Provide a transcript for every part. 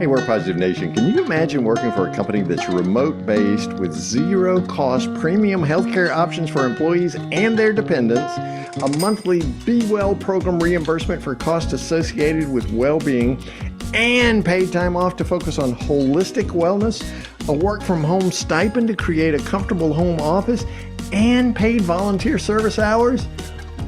Hey, Work Positive Nation, can you imagine working for a company that's remote-based with zero-cost premium healthcare options for employees and their dependents, a monthly Be Well program reimbursement for costs associated with well-being, and paid time off to focus on holistic wellness, a work-from-home stipend to create a comfortable home office, and paid volunteer service hours?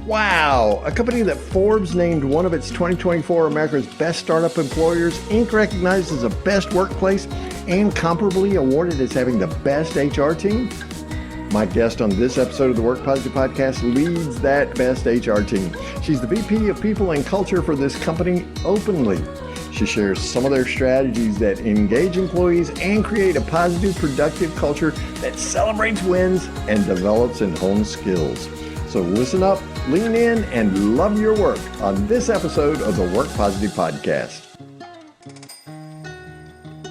Wow, a company that Forbes named one of its 2024 America's Best Startup Employers, Inc. recognized as a best workplace, and Comparably awarded as having the best HR team. My guest on this episode of the Work Positive Podcast leads that best HR team. She's the VP of People and Culture for this company, Openly. She shares some of their strategies that engage employees and create a positive, productive culture that celebrates wins and develops in-home skills. So listen up, lean in, and love your work on this episode of the Work Positive Podcast.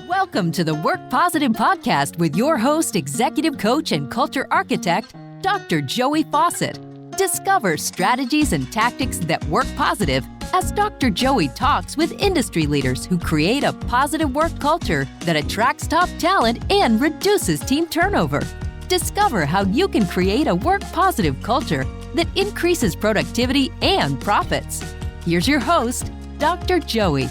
Welcome to the Work Positive Podcast with your host, executive coach, and culture architect, Dr. Joey Faucette. Discover strategies and tactics that work positive as Dr. Joey talks with industry leaders who create a positive work culture that attracts top talent and reduces team turnover. Discover how you can create a work-positive culture that increases productivity and profits. Here's your host, Dr. Joey.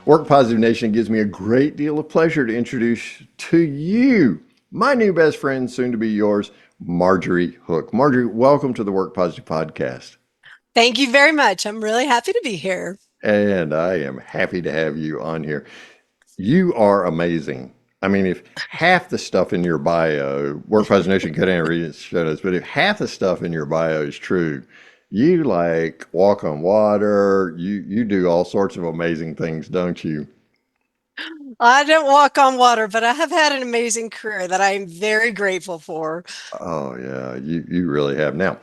Work Positive Nation, gives me a great deal of pleasure to introduce to you my new best friend, soon to be yours, Marjorie Hook. Marjorie, welcome to the Work Positive Podcast. Thank you very much. I'm really happy to be here. And I am happy to have you on here. You are amazing. I mean, if half the stuff in your bio, Work Positive Nation couldn't read it, show us, but if half the stuff in your bio is true, you like walk on water, you do all sorts of amazing things, don't you? I don't walk on water, but I have had an amazing career that I'm very grateful for. Oh, yeah, you really have. Now,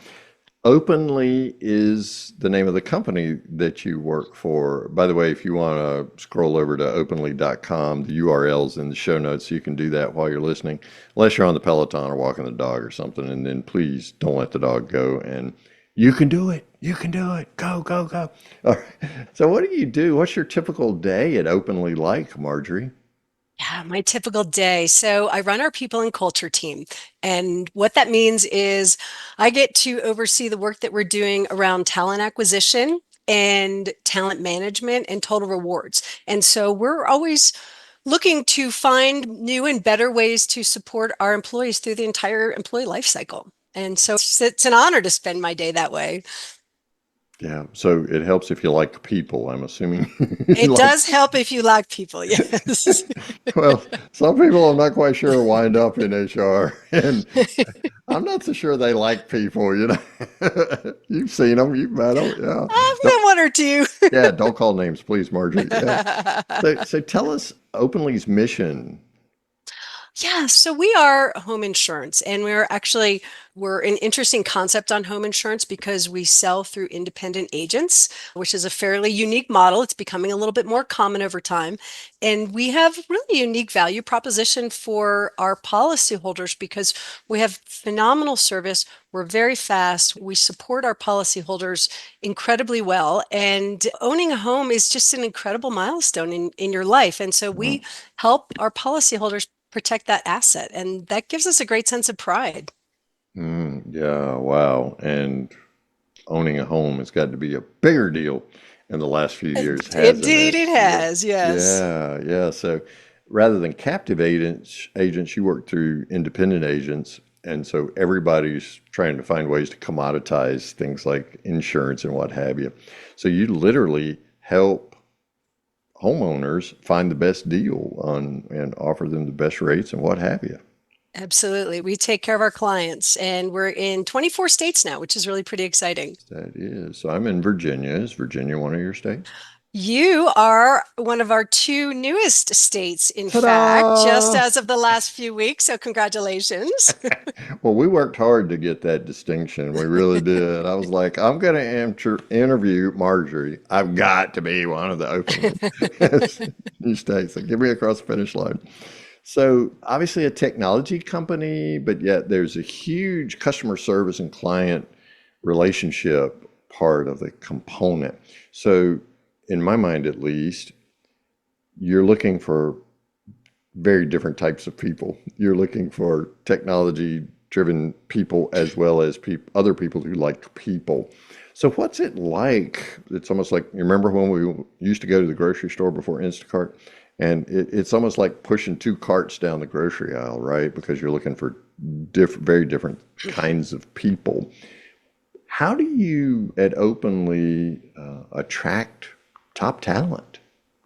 Openly is the name of the company that you work for. By the way, if you want to scroll over to openly.com, the URL's in the show notes, so you can do that while you're listening, unless you're on the Peloton or walking the dog or something. And then please don't let the dog go. And you can do it. You can do it. Go, go, go. All right. So what do you do? What's your typical day at Openly like, Marjorie? Yeah, my typical day. So I run our people and culture team. And what that means is I get to oversee the work that we're doing around talent acquisition and talent management and total rewards. And so we're always looking to find new and better ways to support our employees through the entire employee life cycle. And so it's an honor to spend my day that way. Yeah, so it helps if you like people, I'm assuming. It does help if you like people, yes. Well, some people I'm not quite sure wind up in HR, and I'm not so sure they like people, you know. You've seen them, you've met them, yeah. I've met one or two. Yeah, don't call names, please, Marjorie. Yeah. So tell us Openly's mission. Yeah, so we are home insurance, and we're an interesting concept on home insurance because we sell through independent agents, which is a fairly unique model. It's becoming a little bit more common over time. And we have really unique value proposition for our policyholders because we have phenomenal service. We're very fast. We support our policyholders incredibly well. And owning a home is just an incredible milestone in your life. And so we help our policyholders protect that asset. And that gives us a great sense of pride. Yeah, wow. And owning a home has got to be a bigger deal in the last few years, hasn't Indeed, it has, yes. Yeah. So rather than captive agents, you work through independent agents. And so everybody's trying to find ways to commoditize things like insurance and what have you. So you literally help homeowners find the best deal on and offer them the best rates and what have you. Absolutely. We take care of our clients, and we're in 24 states now, which is really pretty exciting. That is. So I'm in Virginia. Is Virginia one of your states? You are one of our two newest states, in Ta-da! fact, just as of the last few weeks. So congratulations. Well, we worked hard to get that distinction. We really did. I was like, I'm going to interview Marjorie. I've got to be one of the open new states. So get me across the finish line. So obviously a technology company, but yet there's a huge customer service and client relationship part of the component. So in my mind, at least, you're looking for very different types of people. You're looking for technology driven people as well as other people who like people. So what's it like? It's almost like, you remember when we used to go to the grocery store before Instacart? And it's almost like pushing two carts down the grocery aisle, right? Because you're looking for very different kinds of people. How do you at Openly attract top talent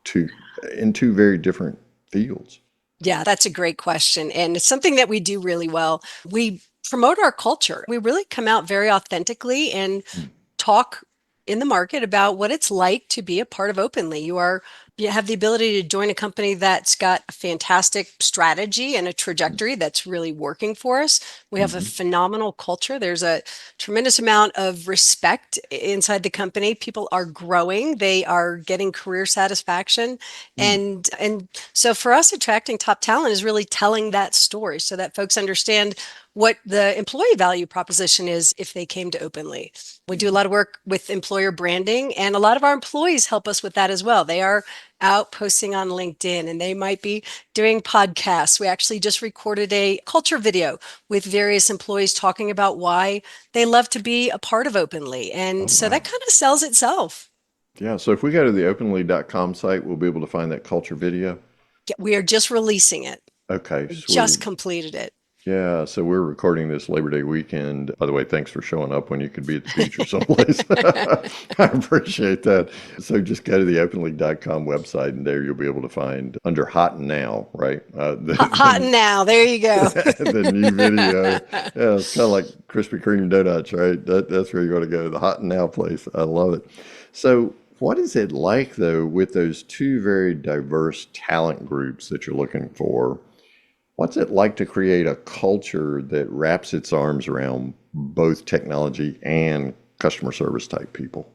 to in two very different fields? Yeah, that's a great question. And it's something that we do really well. We promote our culture. We really come out very authentically and Mm, talk in the market about what it's like to be a part of Openly. You have the ability to join a company that's got a fantastic strategy and a mm, trajectory that's really working for us. We have a mhm, phenomenal culture. There's a tremendous amount of respect inside the company. People are growing, they are getting career satisfaction. mm. And so for us, attracting top talent is really telling that story so that folks understand what the employee value proposition is if they came to Openly. We do a lot of work with employer branding, and a lot of our employees help us with that as well. They are out posting on LinkedIn and they might be doing podcasts. We actually just recorded a culture video with various employees talking about why they love to be a part of Openly. Oh, And so that wow. kind of sells itself. Yeah, so if we go to the openly.com site, we'll be able to find that culture video. We are just releasing it. Okay, We sweet. just completed it. Yeah, so we're recording this Labor Day weekend. By the way, thanks for showing up when you could be at the beach or someplace. I appreciate that. So just go to the openly.com website, and there you'll be able to find under Hot and Now, right? Hot and now. There you go. The new video. Yeah, it's kind of like Krispy Kreme donuts, right? That's where you want to go, the Hot and Now place. I love it. So what is it like, though, with those two very diverse talent groups that you're looking for? What's it like to create a culture that wraps its arms around both technology and customer service type people?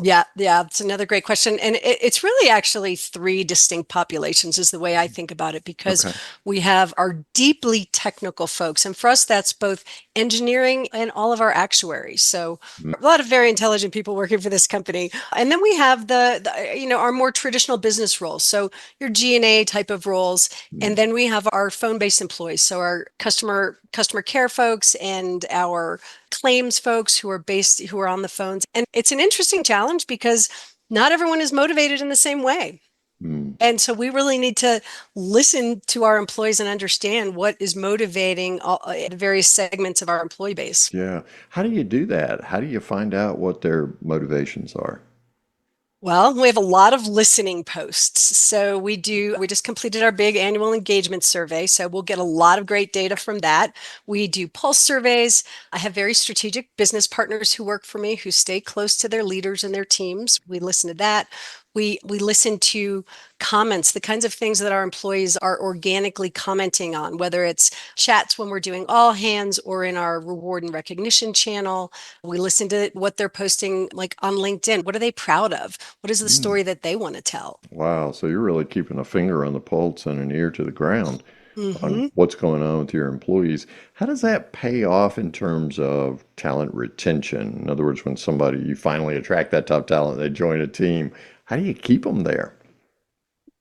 Yeah, yeah, it's another great question. And it's really actually three distinct populations, is the way I think about it, because Okay. we have our deeply technical folks. And for us, that's both engineering and all of our actuaries. So a lot of very intelligent people working for this company. And then we have our more traditional business roles. So your G&A type of roles. And Mm-hmm. then we have our phone-based employees. So our customer care folks and our claims folks who are on the phones. And it's an interesting challenge because not everyone is motivated in the same way. And so we really need to listen to our employees and understand what is motivating the various segments of our employee base. Yeah. How do you do that? How do you find out what their motivations are? Well, we have a lot of listening posts. We just completed our big annual engagement survey. So we'll get a lot of great data from that. We do pulse surveys. I have very strategic business partners who work for me who stay close to their leaders and their teams. We listen to that. We listen to comments, the kinds of things that our employees are organically commenting on, whether it's chats when we're doing all hands or in our reward and recognition channel. We listen to what they're posting like on LinkedIn. What are they proud of? What is the Mm. story that they want to tell? Wow. So you're really keeping a finger on the pulse and an ear to the ground on Hmm. what's going on with your employees. How does that pay off in terms of talent retention? In other words, when you finally attract that top talent, they join a team, how do you keep them there?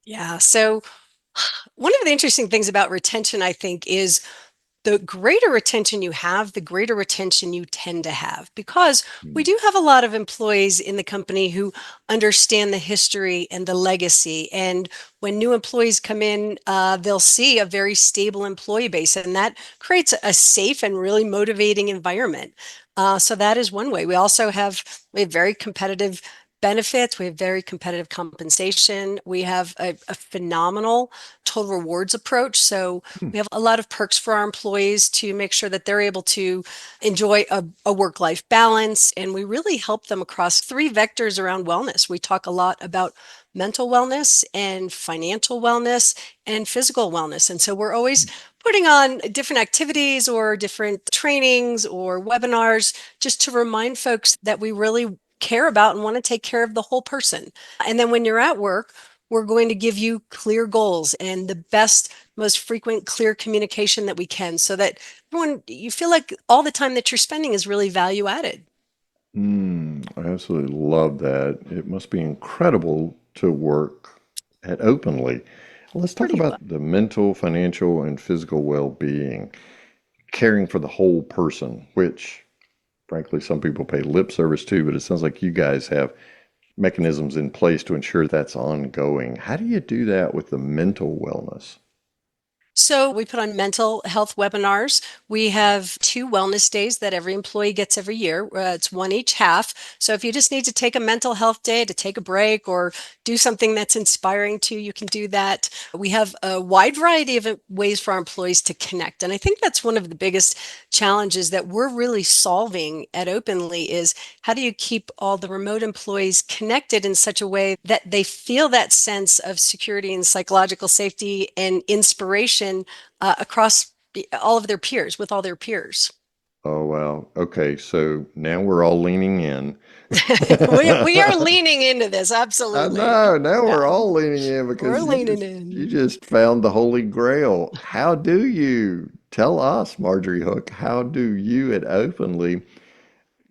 Yeah. So one of the interesting things about retention, I think, is the greater retention you have, the greater retention you tend to have, because we Mm, do have a lot of employees in the company who understand the history and the legacy. And when new employees come in, they'll see a very stable employee base, and that creates a safe and really motivating environment. So that is one way. We have very competitive benefits. We have very competitive compensation. We have a phenomenal total rewards approach. So mm, we have a lot of perks for our employees to make sure that they're able to enjoy a work-life balance. And we really help them across three vectors around wellness. We talk a lot about mental wellness and financial wellness and physical wellness. And so we're always putting on different activities or different trainings or webinars just to remind folks that we really care about and want to take care of the whole person. And then when you're at work, we're going to give you clear goals and the best, most frequent, clear communication that we can so that you feel like all the time that you're spending is really value added. I absolutely love that. It must be incredible to work at Openly. Let's talk Pretty fun. about the mental, financial, and physical well-being, caring for the whole person, which frankly some people pay lip service to, but it sounds like you guys have mechanisms in place to ensure that's ongoing. How do you do that with the mental wellness? So we put on mental health webinars. We have 2 wellness days that every employee gets every year. It's one each half. So if you just need to take a mental health day to take a break or do something that's inspiring to you, you can do that. We have a wide variety of ways for our employees to connect. And I think that's one of the biggest challenges that we're really solving at Openly is how do you keep all the remote employees connected in such a way that they feel that sense of security and psychological safety and inspiration across all of their peers, with all their peers. Oh, wow. Okay, so now we're all leaning in. We are leaning into this, I absolutely. know. Now we're Yeah, all leaning in we're because leaning you in. just found the Holy Grail. How do you tell us, Marjorie Hook, how do you at Openly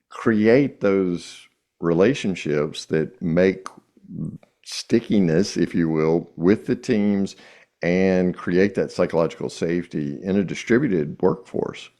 create those relationships that make stickiness, if you will, with the teams and create that psychological safety in a distributed workforce?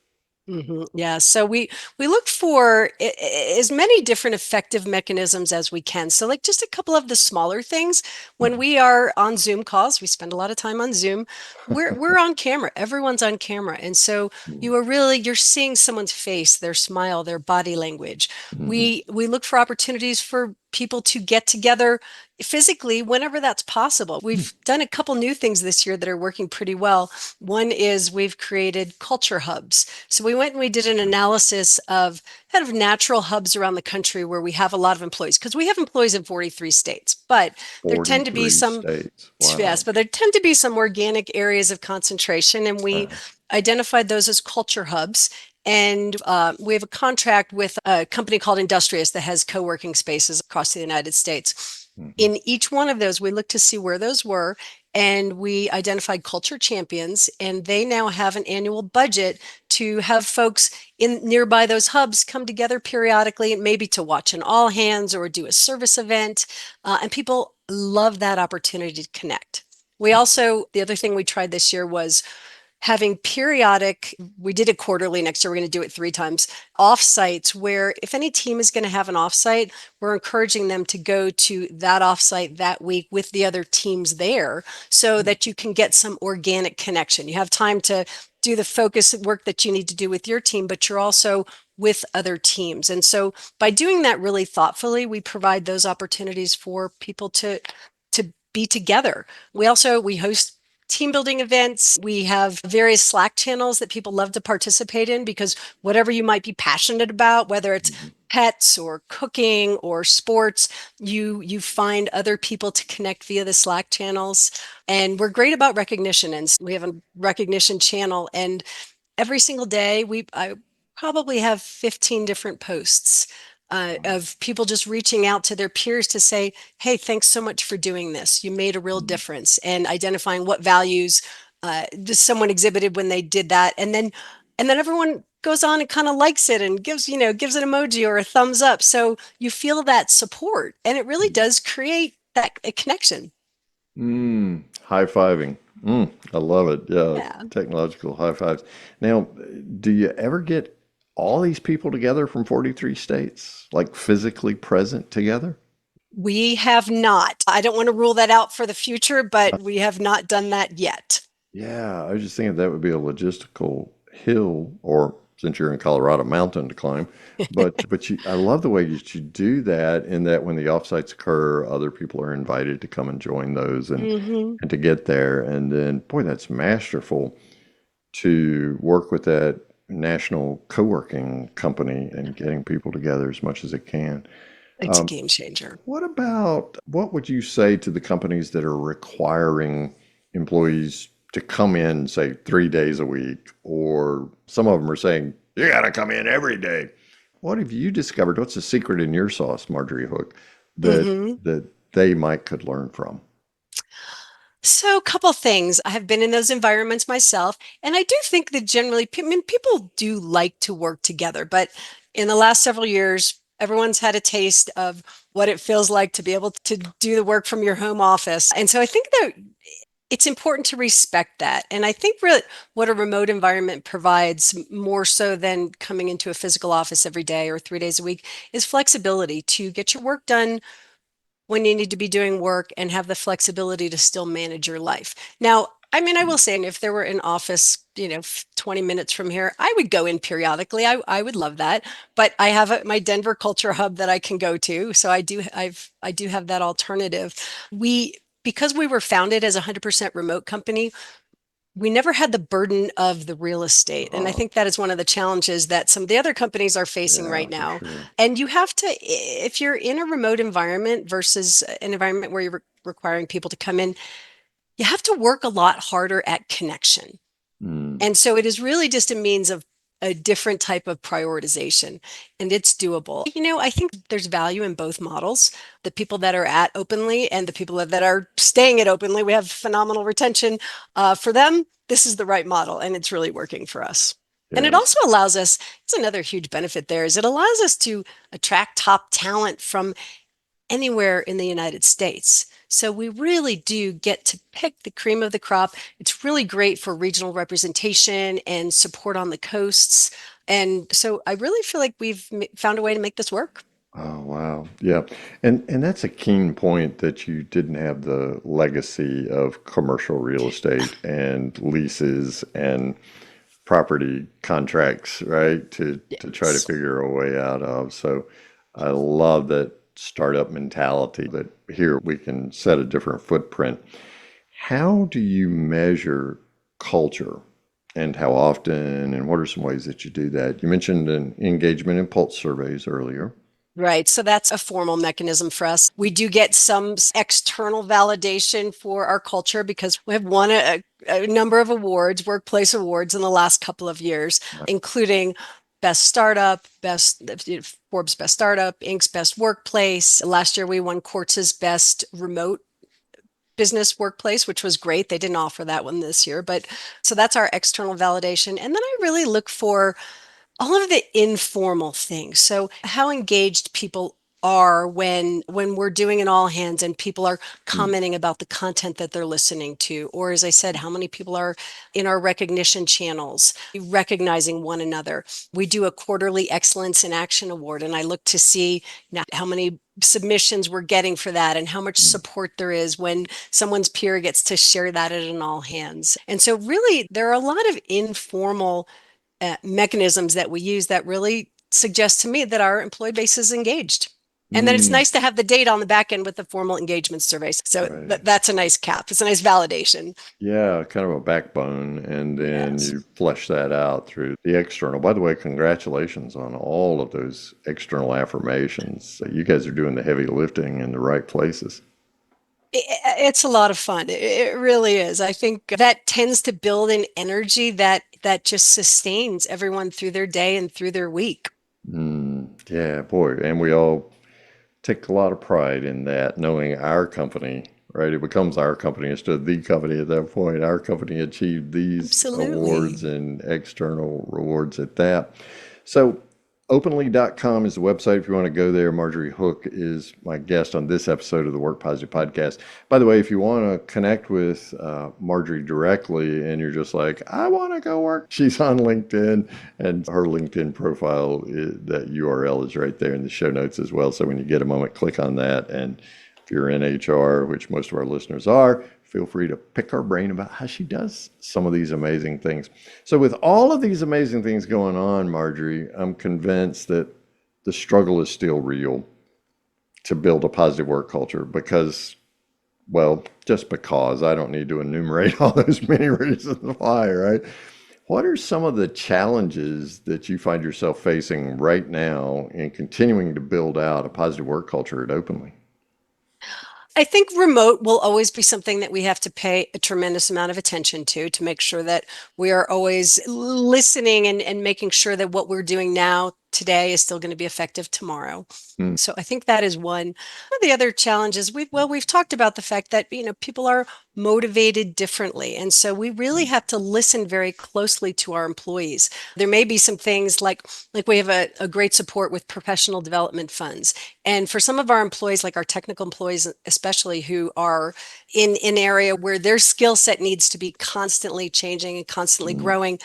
Yeah, so we look for as many different effective mechanisms as we can. So, like just a couple of the smaller things. When we are on Zoom calls, we spend a lot of time on Zoom. We're on camera. Everyone's on camera, and so you're seeing someone's face, their smile, their body language. Mhm. We look for opportunities for people to get together physically whenever that's possible. We've done a couple new things this year that are working pretty well. One is we've created culture hubs. So we went and we did an analysis of kind of natural hubs around the country where we have a lot of employees because we have employees in 43 states, but there tend to be 43 some, states. yes, Wow. but there tend to be some organic areas of concentration, and we identified those as culture hubs. And we have a contract with a company called Industrious that has co-working spaces across the United States. Mhm. In each one of those, we looked to see where those were, and we identified culture champions, and they now have an annual budget to have folks in nearby those hubs come together periodically, maybe to watch an all hands or do a service event. And people love that opportunity to connect. We also, the other thing we tried this year was having periodic, we did it quarterly. Next year, we're going to do it 3 times, offsites where if any team is going to have an offsite, we're encouraging them to go to that offsite that week with the other teams there so that you can get some organic connection. You have time to do the focus work that you need to do with your team, but you're also with other teams. And so by doing that really thoughtfully, we provide those opportunities for people to be together. We host team building events. We have various Slack channels that people love to participate in because whatever you might be passionate about, whether it's Mhm. pets or cooking or sports, you find other people to connect via the Slack channels. And we're great about recognition. And we have a recognition channel. And every single day I probably have 15 different posts of people just reaching out to their peers to say, hey, thanks so much for doing this, you made a real difference, and identifying what values just someone exhibited when they did that, and then everyone goes on and kind of likes it and gives an emoji or a thumbs up, so you feel that support, and it really does create that a connection. High fiving. I love it. Yeah, Yeah. technological high fives. Now, do you ever get all these people together from 43 states, like physically present together? We have not. I don't want to rule that out for the future, but we have not done that yet. Yeah, I was just thinking that would be a logistical hill, or since you're in Colorado, mountain to climb. But I love the way that you do that, in that when the offsites occur, other people are invited to come and join those Hmm. and to get there. And then, boy, that's masterful to work with that national co-working company and getting people together as much as it can. It's a game changer. What would you say to the companies that are requiring employees to come in, say, 3 days a week, or some of them are saying, you got to come in every day? What have you discovered? What's the secret in your sauce, Marjorie Hook, that Hmm. that they might could learn from? So, a couple things. I have been in those environments myself, and I do think that generally, I mean, people do like to work together. But in the last several years, Everyone's had a taste of what it feels like to be able to do the work from your home office. And so I think that it's important to respect that. And I think really what a remote environment provides more so than coming into a physical office every day or 3 days a week is flexibility to get your work done when you need to be doing work and have the flexibility to still manage your life. Now, I mean, I will say, if there were an office, 20 minutes from here, I would go in periodically. I would love that. But I have my Denver culture hub that I can go to. So I do have that alternative. Because we were founded as a 100% remote company, we never had the burden of the real estate. And I think that is one of the challenges that some of the other companies are facing Yeah, right for now. sure. And you have to, if you're in a remote environment versus an environment where you're requiring people to come in, you have to work a lot harder at connection. Mm, And so it is really just a means of a different type of prioritization, and it's doable. I think there's value in both models. The people that are at openly and the people that are staying at openly, we have phenomenal retention. For them, this is the right model, and it's really working for us. And it yeah. also allows us, it's another huge benefit there, is it allows us to attract top talent from anywhere in the United States. So we really do get to pick the cream of the crop. It's really great for regional representation and support on the coasts. And so I really feel like we've found a way to make this work. Oh, wow. Yeah. And that's a keen point that you didn't have the legacy of commercial real estate and leases and property contracts, right? To try to Yes. figure a way out of. So I love that startup mentality that here we can set a different footprint. How do you measure culture and how often and what are some ways that you do that? You mentioned an engagement and pulse surveys earlier. Right. So that's a formal mechanism for us. We do get some external validation for our culture because we have won a number of awards, workplace awards in the last couple of years, including Best Startup, Forbes Best Startup, Inc.'s Best Workplace. Last year we won Quartz's Best Remote Business Workplace, which was great. They didn't offer that one this year, but so that's our external validation. And then I really look for all of the informal things. So how engaged people are when we're doing an all hands and people are Mm, commenting about the content that they're listening to, or as I said, how many people are in our recognition channels recognizing one another. We do a quarterly excellence in action award, and I look to see now how many submissions we're getting for that and how much mm, support there is when someone's peer gets to share that at an all hands. And so really there are a lot of informal mechanisms that we use that really suggest to me that our employee base is engaged. And then it's mm, nice to have the data on the back end with the formal engagement surveys. So right. that's a nice cap. It's a nice validation. Yeah, kind of a backbone, and then Yes. you flesh that out through the external. By the way, congratulations on all of those external affirmations. You guys are doing the heavy lifting in the right places. It's a lot of fun. It really is. I think that tends to build an energy that just sustains everyone through their day and through their week. Mm, yeah, boy, and we all take a lot of pride in that, knowing our company, right? It becomes our company instead of the company at that point. Our company achieved these Absolutely. awards and external rewards at that. So, openly.com is the website if you want to go there. Marjorie Hook is my guest on this episode of the Work Positive podcast. By the way, if you want to connect with Marjorie directly and you're just like, I want to go work, she's on LinkedIn, and her LinkedIn profile, that URL is right there in the show notes as well. So when you get a moment, click on that. And if you're in HR, which most of our listeners are, feel free to pick our brain about how she does some of these amazing things. So, with all of these amazing things going on, Marjorie, I'm convinced that the struggle is still real to build a positive work culture because, well, just because I don't need to enumerate all those many reasons why, right? What are some of the challenges that you find yourself facing right now in continuing to build out a positive work culture at Openly? I think remote will always be something that we have to pay a tremendous amount of attention to make sure that we are always listening and making sure that what we're doing now today is still going to be effective tomorrow. Mm, So I think that is one. One of the other challenges we've talked about the fact that, people are motivated differently. And so we really have to listen very closely to our employees. There may be some things like we have a great support with professional development funds. And for some of our employees, like our technical employees, especially who are in an area where their skill set needs to be constantly changing and constantly mm, growing,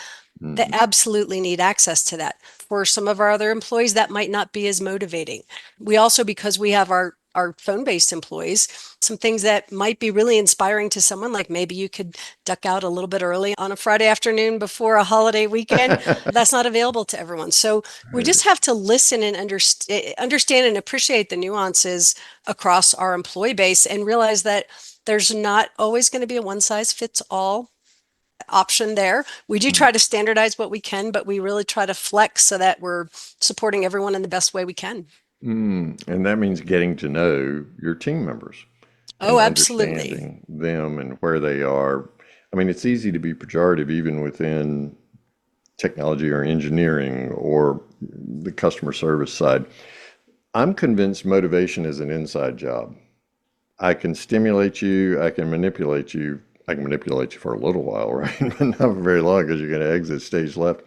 they mm. absolutely need access to that. For some of our other employees, that might not be as motivating. We also, because we have our phone-based employees, some things that might be really inspiring to someone, like maybe you could duck out a little bit early on a Friday afternoon before a holiday weekend. That's not available to everyone. So we Right. just have to listen and understand and appreciate the nuances across our employee base and realize that there's not always going to be a one size fits all option there. We do Mm, try to standardize what we can, but we really try to flex so that we're supporting everyone in the best way we can. And that means getting to know your team members Oh, and absolutely. understanding them and where they are. I mean, it's easy to be pejorative even within technology or engineering or the customer service side. I'm convinced motivation is an inside job. I can stimulate you, I can manipulate you. I can manipulate you for a little while, right? But not for very long because you're going to exit stage left.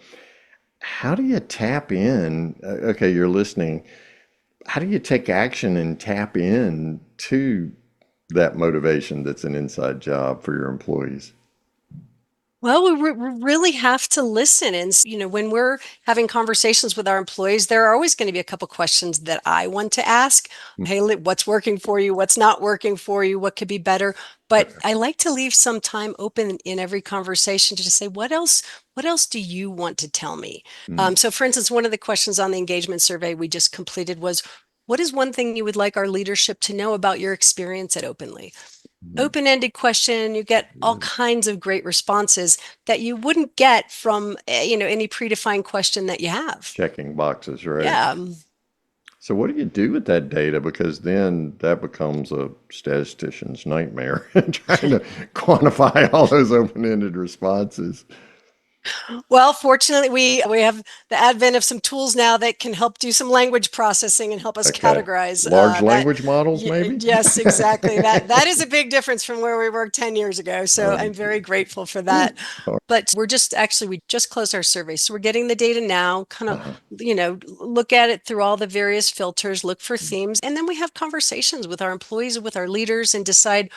How do you tap in? Okay, you're listening. How do you take action and tap in to that motivation that's an inside job for your employees? Well, we really have to listen. And, when we're having conversations with our employees, there are always going to be a couple questions that I want to ask. Hey, what's working for you? What's not working for you? What could be better? But I like to leave some time open in every conversation to just say, what else do you want to tell me? Mm, So for instance, one of the questions on the engagement survey we just completed was, what is one thing you would like our leadership to know about your experience at Openly? mm, Open-ended question, you get all good. kinds of great responses that you wouldn't get from any predefined question that you have. Checking boxes, right? Yeah. So what do you do with that data? Because then that becomes a statistician's nightmare, trying to quantify all those open-ended responses. Well, fortunately, we have the advent of some tools now that can help do some language processing and help us Okay. categorize Large that. language models, maybe? Yes, exactly. That is a big difference from where we were 10 years ago. So Oh, I'm very grateful for that. all But we just closed our survey. So we're getting the data now, kind of, right. look at it through all the various filters, look for themes, and then we have conversations with our employees, with our leaders, and decide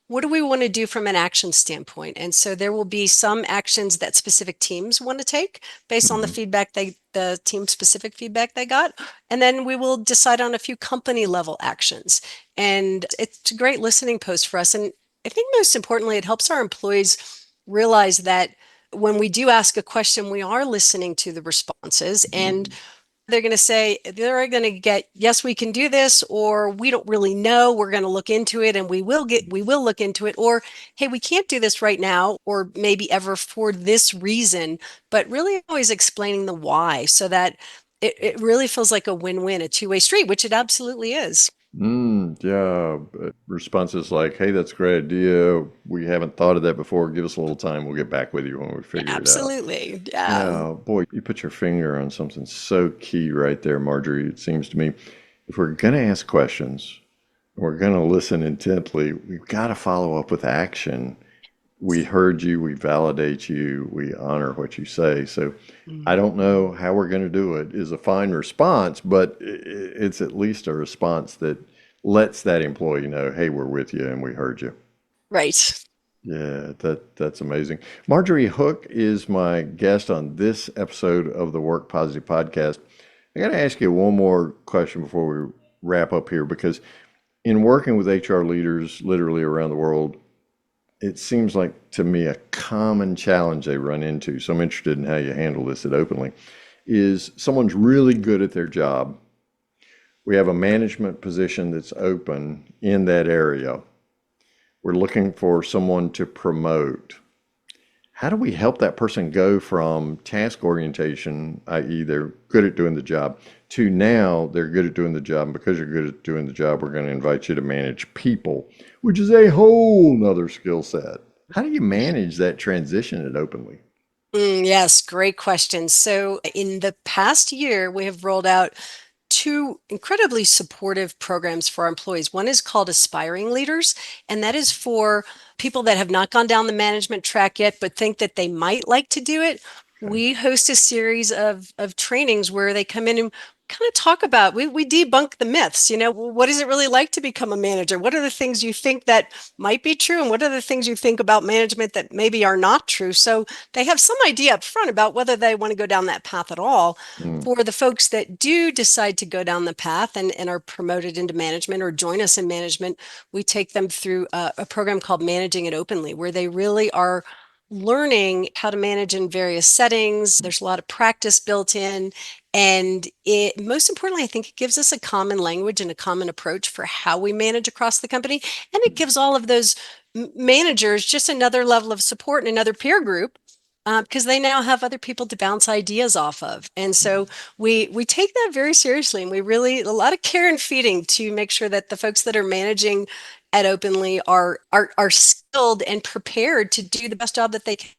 what do we want to do from an action standpoint. And so there will be some actions that specific teams want to take based on the Mhm. feedback the team specific feedback they got. And then we will decide on a few company level actions. And it's a great listening post for us. And I think most importantly, it helps our employees realize that when we do ask a question, we are listening to the responses, and they're going to get, yes, we can do this, or we don't really know, we're going to look into it, and we will look into it, or hey, we can't do this right now or maybe ever for this reason. But really always explaining the why so that it really feels like a win-win, a two-way street, which it absolutely is. Yeah. Responses like, hey, that's a great idea. We haven't thought of that before. Give us a little time. We'll get back with you when we Yeah, figure it out. absolutely. Yeah. Yeah, boy, you put your finger on something so key right there, Marjorie. It seems to me if we're going to ask questions, we're going to listen intently, we've got to follow up with action. We heard you, we validate you, we honor what you say. So I don't know how we're going to do it is a fine response, but it's at least a response that lets that employee know, hey, we're with you and we heard you. Right. Yeah, that's amazing. Marjorie Hook is my guest on this episode of the Work Positive podcast. I got to ask you one more question before we wrap up here, because in working with HR leaders literally around the world, it seems like to me a common challenge they run into. So I'm interested in how you handle this at Openly. Is someone's really good at their job. We have a management position that's open in that area. We're looking for someone to promote. How do we help that person go from task orientation, i.e., they're good at doing the job, to now they're good at doing the job? And because you're good at doing the job, we're going to invite you to manage people, which is a whole nother skill set. How do you manage that transition at Openly? Yes, great question. So, in the past year, we have rolled out two incredibly supportive programs for our employees. One is called Aspiring Leaders, and that is for people that have not gone down the management track yet, but think that they might like to do it. Okay. We host a series of trainings where they come in and kind of talk about, we debunk the myths. What is it really like to become a manager? What are the things you think that might be true? And what are the things you think about management that maybe are not true? So they have some idea up front about whether they want to go down that path at all. Mm, For the folks that do decide to go down the path and are promoted into management or join us in management, we take them through a program called Managing It Openly, where they really are learning how to manage in various settings. There's a lot of practice built in. And most importantly, I think it gives us a common language and a common approach for how we manage across the company. And it gives all of those managers just another level of support and another peer group, because they now have other people to bounce ideas off of. And so we take that very seriously, and we really a lot of care and feeding to make sure that the folks that are managing at Openly are skilled and prepared to do the best job that they can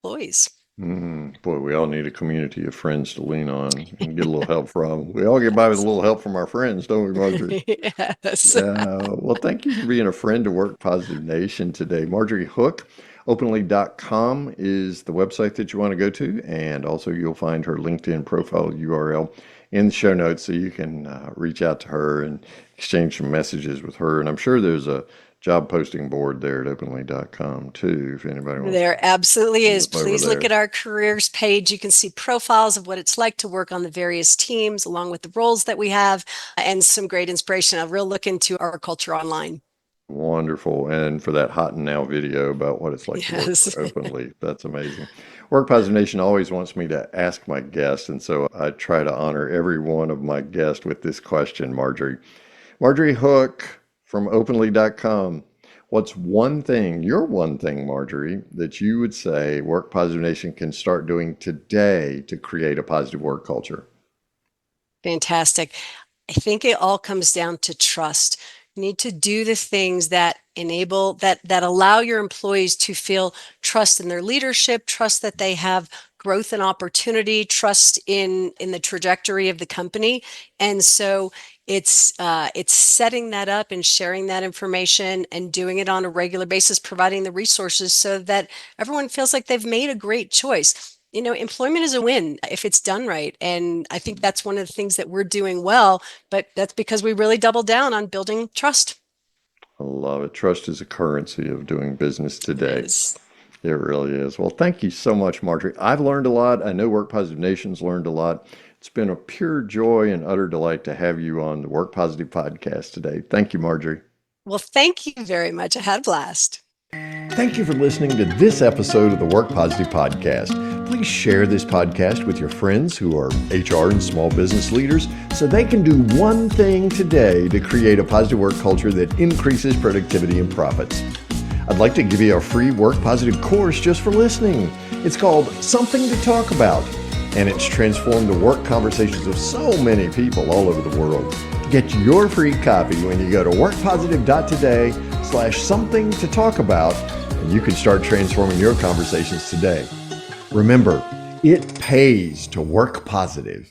for employees. Boy, we all need a community of friends to lean on and get a little help from. We all get by with a little help from our friends, don't we, Marjorie? Yes. Yeah. Well, thank you for being a friend to Work Positive Nation today. Marjorie Hook, openly.com is the website that you want to go to. And also, you'll find her LinkedIn profile URL in the show notes so you can reach out to her and exchange some messages with her. And I'm sure there's a job posting board there at openly.com too, if anybody wants to There absolutely is. look over Please look there. at our careers page. You can see profiles of what it's like to work on the various teams, along with the roles that we have, and some great inspiration. A real look into our culture online. Wonderful. And for that hot and now video about what it's like to work Yes. for Openly. That's amazing. Work Positive Nation always wants me to ask my guests, and so I try to honor every one of my guests with this question, Marjorie. Marjorie Hook from openly.com. What's one thing, your one thing, Marjorie, that you would say Work Positive Nation can start doing today to create a positive work culture? Fantastic. I think it all comes down to trust. You need to do the things that enable that allow your employees to feel trust in their leadership, trust that they have growth and opportunity, trust in the trajectory of the company. And so it's setting that up and sharing that information and doing it on a regular basis, providing the resources so that everyone feels like they've made a great choice. Employment is a win if it's done right. And I think that's one of the things that we're doing well, but that's because we really double down on building trust. I love it. Trust is a currency of doing business It today. is. It really is. Well, thank you so much, Marjorie. I've learned a lot. I know Work Positive Nation's learned a lot. It's been a pure joy and utter delight to have you on the Work Positive podcast today. Thank you, Marjorie. Well, thank you very much. I had a blast. Thank you for listening to this episode of the Work Positive podcast. Please share this podcast with your friends who are HR and small business leaders so they can do one thing today to create a positive work culture that increases productivity and profits. I'd like to give you a free Work Positive course just for listening. It's called Something to Talk About, and it's transformed the work conversations of so many people all over the world. Get your free copy when you go to workpositive.today/something to talk about, and you can start transforming your conversations today. Remember, it pays to work positive.